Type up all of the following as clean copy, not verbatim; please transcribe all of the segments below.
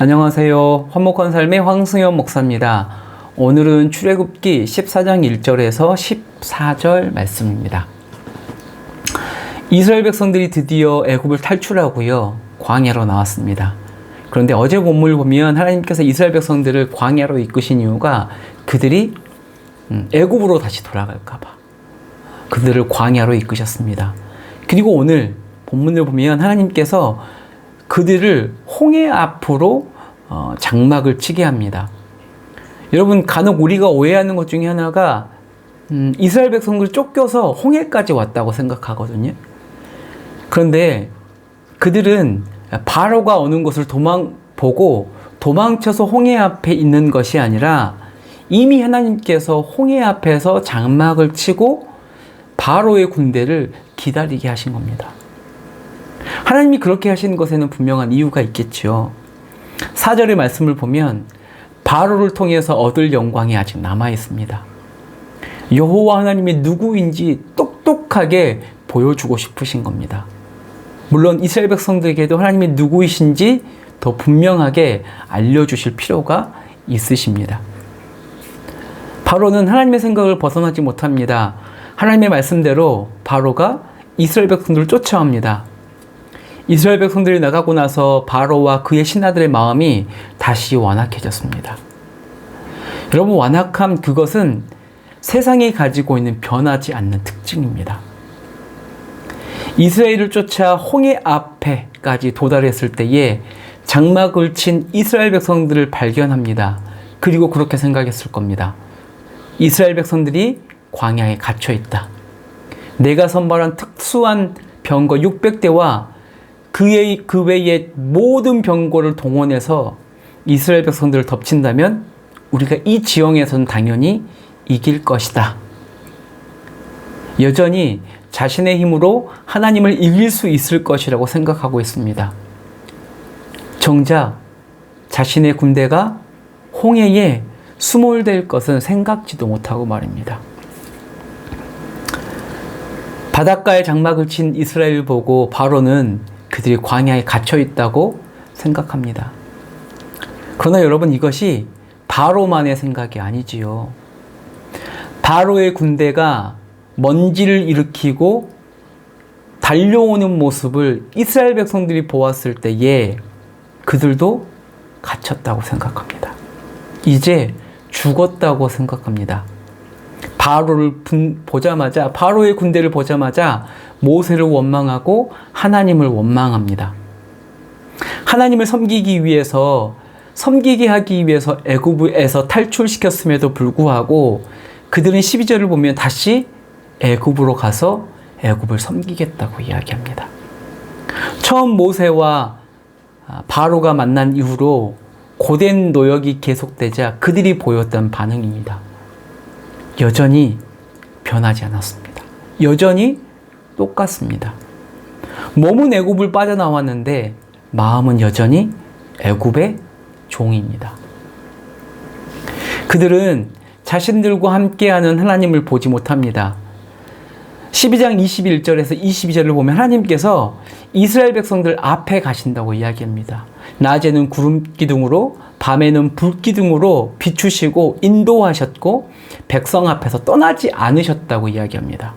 안녕하세요. 화목한 삶의 황승현 목사입니다. 오늘은 출애굽기 14장 1절에서 14절 말씀입니다. 이스라엘 백성들이 드디어 애굽을 탈출하고요, 광야로 나왔습니다. 그런데 어제 본문을 보면 하나님께서 이스라엘 백성들을 광야로 이끄신 이유가 그들이 애굽으로 다시 돌아갈까 봐 그들을 광야로 이끄셨습니다. 그리고 오늘 본문을 보면 하나님께서 그들을 홍해 앞으로 장막을 치게 합니다. 여러분, 간혹 우리가 오해하는 것 중에 하나가 이스라엘 백성들이 쫓겨서 홍해까지 왔다고 생각하거든요. 그런데 그들은 바로가 오는 것을 보고 도망쳐서 홍해 앞에 있는 것이 아니라 이미 하나님께서 홍해 앞에서 장막을 치고 바로의 군대를 기다리게 하신 겁니다. 하나님이 그렇게 하신 것에는 분명한 이유가 있겠죠. 4절의 말씀을 보면 바로를 통해서 얻을 영광이 아직 남아 있습니다. 여호와 하나님이 누구인지 똑똑하게 보여주고 싶으신 겁니다. 물론 이스라엘 백성들에게도 하나님이 누구이신지 더 분명하게 알려주실 필요가 있으십니다. 바로는 하나님의 생각을 벗어나지 못합니다. 하나님의 말씀대로 바로가 이스라엘 백성들을 쫓아옵니다. 이스라엘 백성들이 나가고 나서 바로와 그의 신하들의 마음이 다시 완악해졌습니다. 여러분, 완악함, 그것은 세상이 가지고 있는 변하지 않는 특징입니다. 이스라엘을 쫓아 홍해 앞에까지 도달했을 때에 장막을 친 이스라엘 백성들을 발견합니다. 그리고 그렇게 생각했을 겁니다. 이스라엘 백성들이 광야에 갇혀 있다. 내가 선발한 특수한 병거 600대와 그 외의 모든 병거를 동원해서 이스라엘 백성들을 덮친다면 우리가 이 지형에서는 당연히 이길 것이다. 여전히 자신의 힘으로 하나님을 이길 수 있을 것이라고 생각하고 있습니다. 정작 자신의 군대가 홍해에 수몰될 것은 생각지도 못하고 말입니다. 바닷가에 장막을 친 이스라엘을 보고 바로는 그들이 광야에 갇혀 있다고 생각합니다. 그러나 여러분, 이것이 바로만의 생각이 아니지요. 바로의 군대가 먼지를 일으키고 달려오는 모습을 이스라엘 백성들이 보았을 때에 그들도 갇혔다고 생각합니다. 이제 죽었다고 생각합니다. 바로의 군대를 보자마자 모세를 원망하고 하나님을 원망합니다. 하나님을 섬기게 하기 위해서 애굽에서 탈출시켰음에도 불구하고 그들은 12절을 보면 다시 애굽으로 가서 애굽을 섬기겠다고 이야기합니다. 처음 모세와 바로가 만난 이후로 고된 노역이 계속되자 그들이 보였던 반응입니다. 여전히 변하지 않았습니다. 여전히 똑같습니다. 몸은 애굽을 빠져나왔는데 마음은 여전히 애굽의 종입니다. 그들은 자신들과 함께하는 하나님을 보지 못합니다. 12장 21절에서 22절을 보면 하나님께서 이스라엘 백성들 앞에 가신다고 이야기합니다. 낮에는 구름 기둥으로, 밤에는 불 기둥으로 비추시고 인도하셨고 백성 앞에서 떠나지 않으셨다고 이야기합니다.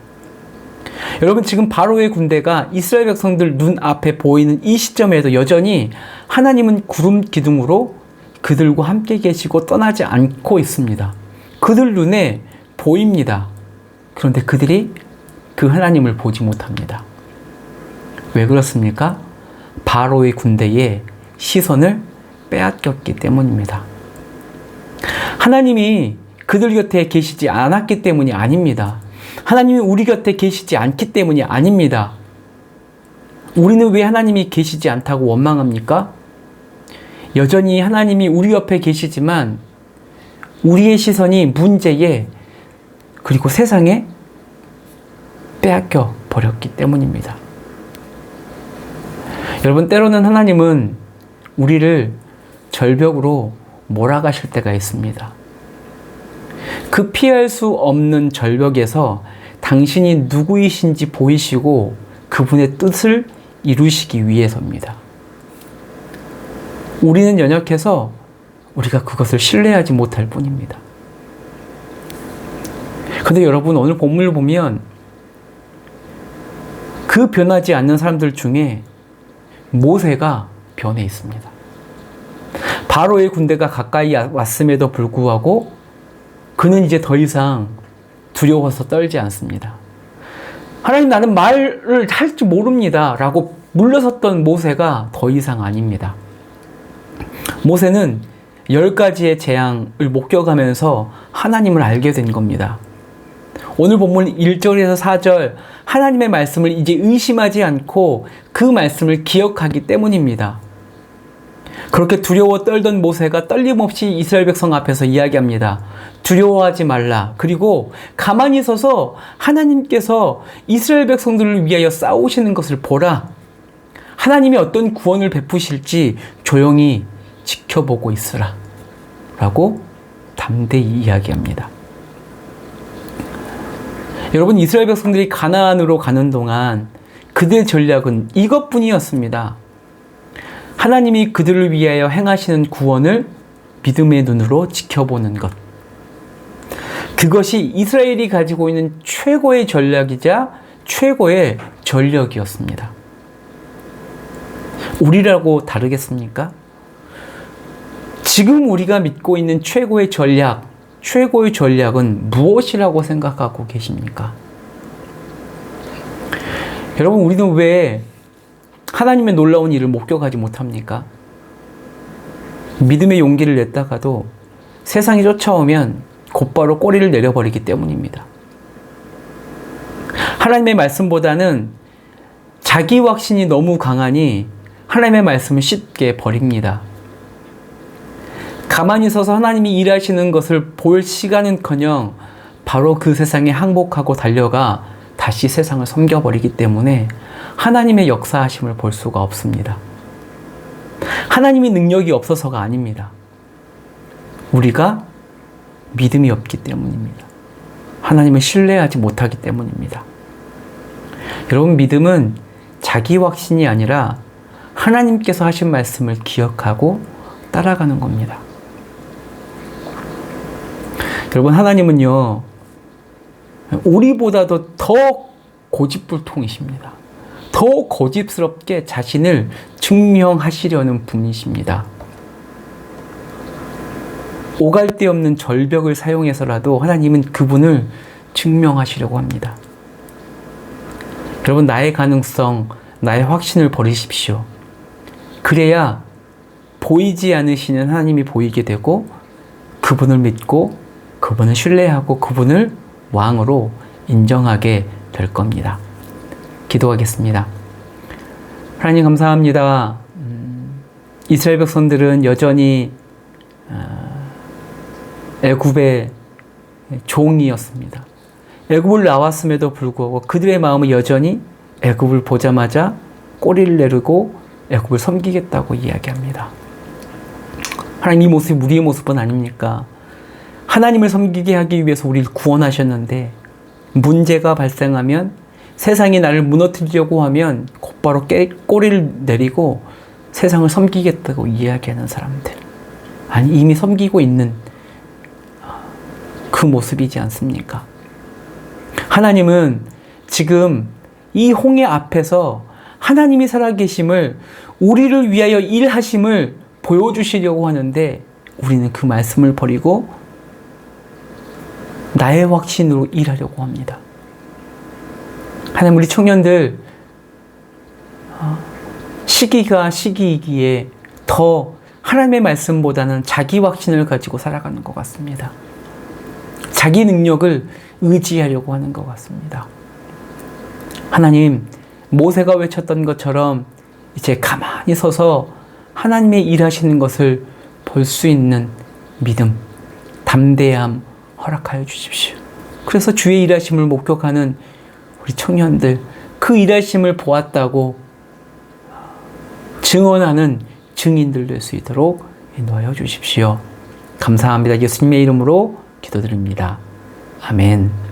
여러분, 지금 바로의 군대가 이스라엘 백성들 눈앞에 보이는 이 시점에도 여전히 하나님은 구름 기둥으로 그들과 함께 계시고 떠나지 않고 있습니다. 그들 눈에 보입니다. 그런데 그들이 그 하나님을 보지 못합니다. 왜 그렇습니까? 바로의 군대에 시선을 빼앗겼기 때문입니다. 하나님이 그들 곁에 계시지 않았기 때문이 아닙니다. 하나님이 우리 곁에 계시지 않기 때문이 아닙니다. 우리는 왜 하나님이 계시지 않다고 원망합니까? 여전히 하나님이 우리 옆에 계시지만 우리의 시선이 문제에 그리고 세상에 빼앗겨 버렸기 때문입니다. 여러분, 때로는 하나님은 우리를 절벽으로 몰아가실 때가 있습니다. 그 피할 수 없는 절벽에서 당신이 누구이신지 보이시고 그분의 뜻을 이루시기 위해서입니다. 우리는 연약해서 우리가 그것을 신뢰하지 못할 뿐입니다. 근데 여러분, 오늘 본문을 보면 그 변하지 않는 사람들 중에 모세가 변해 있습니다. 바로의 군대가 가까이 왔음에도 불구하고 그는 이제 더 이상 두려워서 떨지 않습니다. 하나님, 나는 말을 할 줄 모릅니다 라고 물러섰던 모세가 더 이상 아닙니다. 모세는 10가지의 재앙을 목격하면서 하나님을 알게 된 겁니다. 오늘 본문 1절에서 4절, 하나님의 말씀을 이제 의심하지 않고 그 말씀을 기억하기 때문입니다. 그렇게 두려워 떨던 모세가 떨림없이 이스라엘 백성 앞에서 이야기합니다. 두려워하지 말라. 그리고 가만히 서서 하나님께서 이스라엘 백성들을 위하여 싸우시는 것을 보라. 하나님이 어떤 구원을 베푸실지 조용히 지켜보고 있으라. 라고 담대히 이야기합니다. 여러분, 이스라엘 백성들이 가나안으로 가는 동안 그들의 전략은 이것뿐이었습니다. 하나님이 그들을 위하여 행하시는 구원을 믿음의 눈으로 지켜보는 것. 그것이 이스라엘이 가지고 있는 최고의 전략이자 최고의 전력이었습니다. 우리라고 다르겠습니까? 지금 우리가 믿고 있는 최고의 전략은 무엇이라고 생각하고 계십니까? 여러분, 우리는 왜 하나님의 놀라운 일을 목격하지 못합니까? 믿음의 용기를 냈다가도 세상이 쫓아오면 곧바로 꼬리를 내려버리기 때문입니다. 하나님의 말씀보다는 자기 확신이 너무 강하니 하나님의 말씀을 쉽게 버립니다. 가만히 서서 하나님이 일하시는 것을 볼 시간은커녕 바로 그 세상에 항복하고 달려가 다시 세상을 섬겨버리기 때문에 하나님의 역사하심을 볼 수가 없습니다. 하나님의 능력이 없어서가 아닙니다. 우리가 믿음이 없기 때문입니다. 하나님을 신뢰하지 못하기 때문입니다. 여러분, 믿음은 자기 확신이 아니라 하나님께서 하신 말씀을 기억하고 따라가는 겁니다. 여러분, 하나님은요, 우리보다도 더 고집불통이십니다. 더 고집스럽게 자신을 증명하시려는 분이십니다. 오갈 데 없는 절벽을 사용해서라도 하나님은 그분을 증명하시려고 합니다. 여러분, 나의 가능성, 나의 확신을 버리십시오. 그래야 보이지 않으시는 하나님이 보이게 되고 그분을 믿고 그분을 신뢰하고 그분을 왕으로 인정하게 될 겁니다. 기도하겠습니다. 하나님, 감사합니다. 이스라엘 백성들은 여전히 애굽의 종이었습니다. 애굽을 나왔음에도 불구하고 그들의 마음은 여전히 애굽을 보자마자 꼬리를 내리고 애굽을 섬기겠다고 이야기합니다. 하나님, 이 모습이 우리의 모습은 아닙니까? 하나님을 섬기게 하기 위해서 우리를 구원하셨는데 문제가 발생하면, 세상이 나를 무너뜨리려고 하면 곧바로 꼬리를 내리고 세상을 섬기겠다고 이야기하는 사람들. 아니, 이미 섬기고 있는 그 모습이지 않습니까? 하나님은 지금 이 홍해 앞에서 하나님이 살아계심을, 우리를 위하여 일하심을 보여주시려고 하는데 우리는 그 말씀을 버리고 나의 확신으로 일하려고 합니다. 하나님, 우리 청년들 시기가 시기이기에 더 하나님의 말씀보다는 자기 확신을 가지고 살아가는 것 같습니다. 자기 능력을 의지하려고 하는 것 같습니다. 하나님, 모세가 외쳤던 것처럼 이제 가만히 서서 하나님의 일하시는 것을 볼 수 있는 믿음, 담대함 허락하여 주십시오. 그래서 주의 일하심을 목격하는 우리 청년들, 그 일하심을 보았다고 증언하는 증인들 될 수 있도록 인도하여 주십시오. 감사합니다. 예수님의 이름으로 기도드립니다. 아멘.